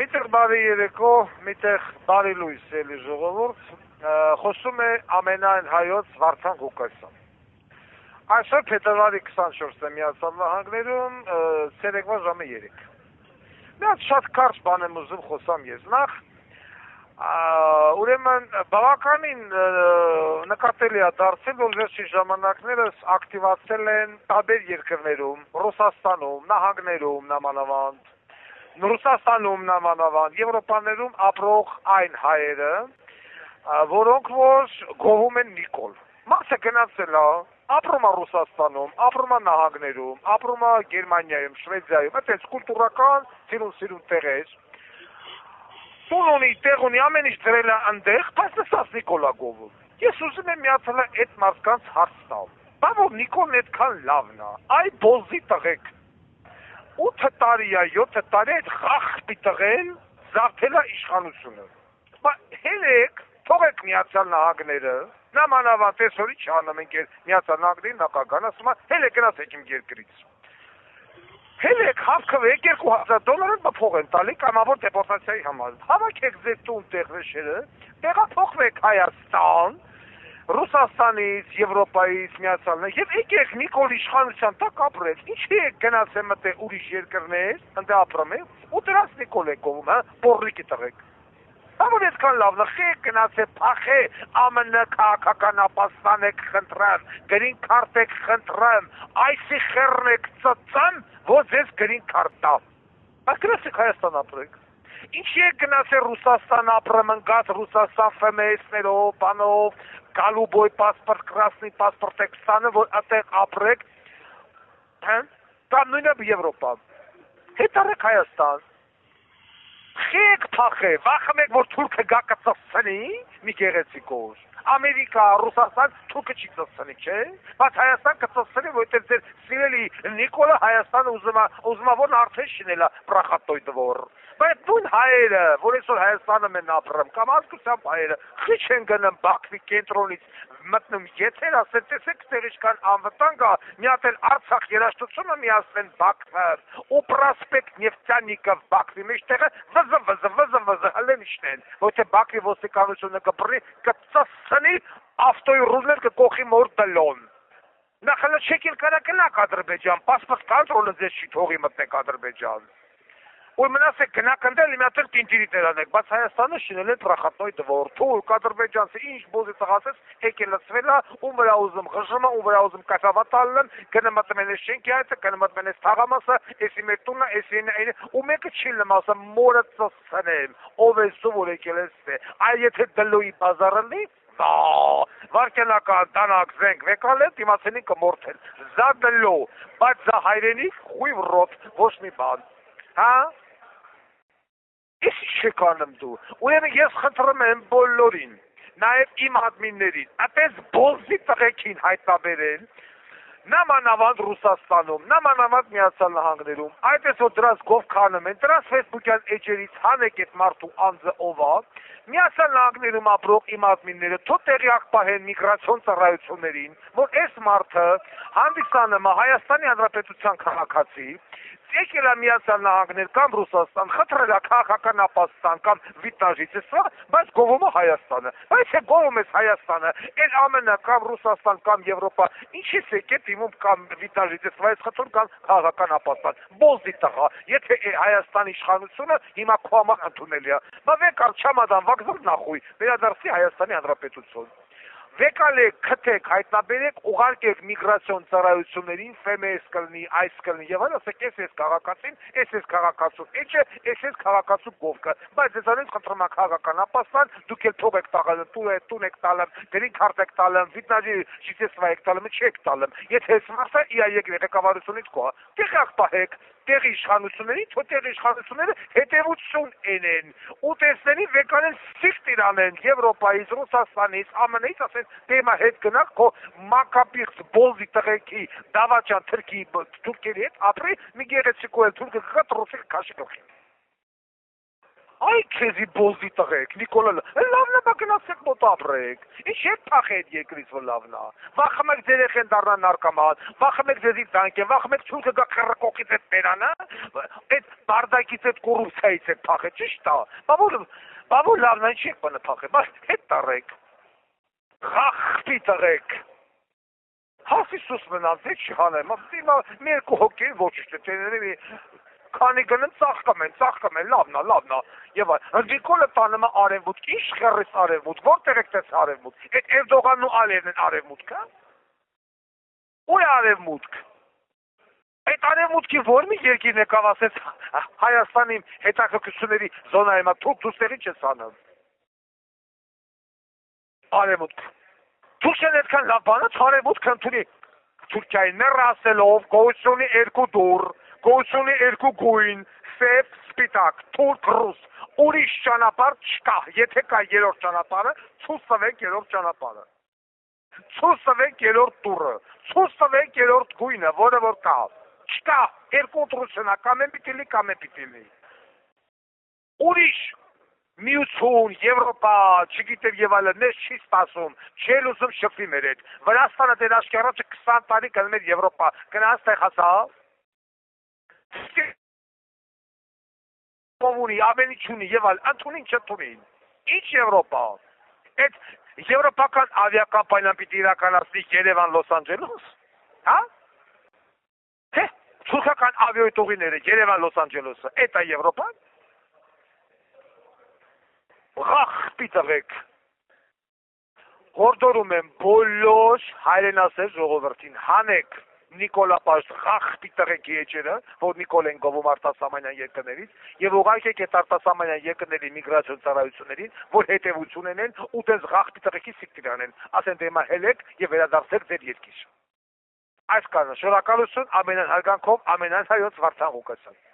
Միտեղ բարի երեկո, միտեղ բարի լույս էլի ժողովուրդ, խոսում է ամենայն հայոց Վարդան Ղուկասյան։ Այսօր փետրվարի 24-ը Միացյալ Նահանգներում ցերեկվա ժամը 3։ Մի հատ շատ կարճ բան եմ ուզում խոսամ ես նախ, ուրեմն բավականին նկատելի է դարձել, որ վերջին ժամանակներս ակտիվացել են տարբեր երկրներում, Ռուսաստանում, նահանգներում նամանավանդ, Ռուսաստանում նամանավանդ, Եվրոպաներում ապրող այն հայերը, որոնք որ գովում են Նիկոլ։ Մասը գնացել է, ապրում է Ռուսաստանում, ապրում է նահանգներում, ապրում է Գերմանիայում, Շվեդիայում, այդպես կուլտուրական սիրուն տեղեր։ Տուն ունի, տեղ ունի, ամեն ինչ դրել է այնտեղ, բայց նստած Նիկոլ է գովում։ Ես ուզում եմ միացել այդ մարդկանց հարց տալ։ Բա որ Նիկոլն այդքան լավն է, այ բոզի տղեկ 8 տարի է, 7 տարի այդ խախտի տղեն զարթել է իշխանությունը։ Բա հելեք, թողեք Միացյալ Նահանգները, նամանավանդ այսօրի չանում ենք Միացյալ Նահանգների նախագահն ասում է, հելեք գնացեք իմ երկրից։ Հելեք հավաքվեք $2000 փող են տալի կամավոր դեպորտացիայի համար։ Հավաքեք ձեր տուն տեղվեշերը, տեղափոխվեք Հայաստան, Ռուսաստանից, Եվրոպայից, Միացյալներ եւ եկեք Նիկոլ իշխանության տակ ապրեք։ Ինչի եք գնացել մտե ուրիշ երկրներ, ընդ ապրում եք, ու դրանց Նիկոլ եք գովում, հա, բորրիկի տղեկ։ Ամեն այսքան լավ նխեք գնացեք փախե ԱՄՆ քաղաքական ապաստան եք խնդրեմ, գրին քարտ եք խնդրեմ, այսի խեռն եք ծծան, որ ձեզ գրին քարտ տա։ Բայց գնացեք Հայաստան ապրեք։ Ինչի եք գնացել Ռուսաստան ապրում ընկած Ռուսաստան ՖՄՍ-ներով, բանով, Գալուբոյ պասպորտ, Կրասնի պասպորտ եք ստանում, որ այդտեղ ապրեք, հա, կամ նույնը Եվրոպա։ Հետարեք Հայաստան։ Խեք փախե, վախմեք, որ թուրքը գա կծծնի, մի գեղեցիկ օր։ Ամերիկա, Ռուսաստան, թուրքը չի ծծնի, չէ՞։ Բայց Հայաստան կծծնի, որտեղ ձեր սիրելի Նիկոլը Հայաստանը ուզում որ արդեն շինել է պրախատոյ դվոր։ Բայց նույն հայերը, որ այսօր Հայաստանում են ապրում, կամ ազգությամբ հայերը, խիչ են գնում Բաքվի կենտրոնից մտնում եթեր, ասեն, տեսեք, տեղիշկան անվտանգ է, մի հատ էլ Արցախ երաժշտությունը միացնեն Բաքվը, ու պրոսպեկտ Նեֆտյանիկով Բաքվի մեջտեղը վզը հլեն իշնեն, որ թե Բաքվի ոստիկանությունը կբռնի, կծծնի ավտոյի ռուլներ կկոխի մոր դլոն։ Նախանա չեք էլ կրակնակ Ադրբեջան, պասպորտ կոնտրոլը ձեզ չի թողի մտնեք Ադրբեջան։ Ու մնացեք գնաք ընդել իմ հատել տինտիրի տերանեք, բայց Հայաստանը շինել են պրախատնոյ դվոր, թուրք, ադրբեջանցի, ինչ բոզի ծղասեց, եկել լծվել է, ու վրա ուզում խժումը, ու վրա ուզում կասավատալն, գնը մտմեն ես շենքի այցը, գնը մտմեն ես թաղամասը, եսի մեր տունը, եսի այն, ու մեկը չի լմասը, մորը ծսցնեմ, ով ես ու որ եկել ես է, այ եթե դլույի բազարնի, վարկենական դանակ զենք վեկալ է, դիմացենին կմորթել, զա դլո, բայց զա հայրենիք, խույվ ռոտ, ոչ մի բան, հա? Ես չեք անում դու, ուրեմն ես խնդրում եմ բոլորին, նաև իմ ադմիններին, այդպես բոզի տղեկին հայտնաբերել, նամանավանդ Ռուսաստանում, նամանավանդ Միացյալ Նահանգներում, այդպես որ դրանց գով քանում են, դրանց ֆեյսբուքյան էջերից հանեք այդ մարդու անձը ով է, Միացյալ Նահանգներում ապրող իմ ադմինները թող տեղյակ պահեն միգրացիոն ծառայություններին, որ այս մարդը հանդիսանում է Հայաստանի Հանրապետության քաղաքացի, եկել է Միացյալ Նահանգներ կամ Ռուսաստան, խնդրել է քաղաքական ապաստան կամ վիտաժից, բայց գովում է Հայաստանը։ Բայց է գովում ես Հայաստանը, էլ ԱՄՆ կամ Ռուսաստան կամ Եվրոպա, ինչի՞ս եկեք դիմում կամ վիտաժից, բայց խնդրում կամ քաղաքական ապաստան։ Բոզի տղա, եթե Հայաստանի իշխանությունը հիմա քո համար ընդունելի է։ Բա վեկալ չամադան վագզոր նախույ, վերադարձի Հայաստանի Հանրապետություն։ Վեկալեք, քթեք, հայտնաբերեք, ուղարկեք միգրացիոն ծառայություններին, ՖՄՍ կլինի, այս կլինի եւ այլն, ասեք, ես քաղաքացին, ես քաղաքացու էջը, ես քաղաքացու գովկը, բայց ձեզանից խնդրում եմ քաղաքական ապաստան, դուք էլ թող եք տաղալ, տուն եք տալım, գրին քարտ եք տալım, վիտնաժի շիցեսվա եք տալım, չեք տալım, եթե այս մարդը իայեք ղեկավարությունից կողա, տեղյակ պահեք, տեղի իշխանությունների, թո տեղի իշխանությունները հետևություն ենեն, ու տեսնենի վեկանեն սիղտ իրանեն Եվրոպայից, Ռուսաստանից, ԱՄՆ-ից, ասեն, դեմա հետ գնաք, քո մակապիղծ բոզի տղեկի, դավաճան թրքի թուրքերի հետ ապրի, մի գեղեցիկ ու էլ թուրքը կղատ ռուսիկ կաշի կլխի։ Այ քեզի բոզի տղեկ, Նիկոլա, լավն է, բա գնացեք մոտ ապրեք։ Ինչ հետ փախեք երկրից, որ լավն է։ Վախում եք ձեր երեխեն դառնան նարկոման, վախում եք ձեզի տանկեն, վախում եք ցույցը գա քրկոկից այդ բերանը, այդ բարդակից այդ կոռուպցիայից եք փախել, ճիշտ է։ Բա որ լավն է, ինչ եք բանը փախել, բա հետ տարեք։ Խախպի տղեկ։ Հասիսուս մնաց, այդ չհանեմ, մի երկու հոգի ոչ չտեների քանի գնեն ծաղկում են, լավն է, եւ այլ։ Նիկոլը տանում է արևմուտք, ինչ խերես արևմուտք, որտեղ եք տես արևմուտք։ Այդ Էրդողանն ու Ալիևն են արևմուտքը։ Ու է արևմուտք։ Այդ արևմուտքի որ մի երկիրն եկավ ասեց Հայաստանի հետաքրքրությունների զոնայում, դուք տեղի չես անում։ Արևմուտք։ Դուք են այդքան լավ բանը, արևմուտքը ընդունի Թուրքիայի ներ ասելով, գոյություն ունի երկու դուռ, գոյություն ունի երկու գույն, սև, սպիտակ, թուրք, ռուս, ուրիշ ճանապարհ չկա, եթե կա երրորդ ճանապարհը, ցույց տվեք երրորդ ճանապարհը, ցույց տվեք երրորդ դուռը, ցույց տվեք երրորդ գույնը, որը որ կա, չկա, երկու ընտրություն է, կամ են պիտի լի, ուրիշ Միություն, Եվրոպա, չգիտեմ եւ այլն, մեզ չի սպասում, չել ուզում շփվի մեր հետ։ Վրաստանը դեր աշկերտը 20 տարի գնում էր Եվրոպա, գնաց տեղ հասա։ Կոմունի, ամեն ինչ ունի եւ այլ, ընդունին չընդունին։ Ինչ Եվրոպա։ Այդ եվրոպական ավիակամպանիան պիտի իրականացնի Երևան Լոս Անջելոս, հա? Թե թուրքական ավիաուղիները Երևան Լոս Անջելոսը, այդ է Եվրոպան։ Ղախ տղեկ, հորդորում եմ բոլոր հայրենասեր ժողովրդին, հանեք Նիկոլա Պաշտ ղախ տղեկի էջերը, որ Նիկոլ են գովում արտասահմանյան երկրներից եւ ուղարկեք այդ արտասահմանյան երկրների միգրացիոն ծառայություններին, որ հետեւություն ունեն ու դες ղախ տղեկի սիկտիր անեն, ասեն դե հիմա հելեք եւ վերադարձեք ձեր երկիր։ Այս կանը շնորհակալություն ամենայն հարգանքով ամենայն հայոց վարչահոգացան։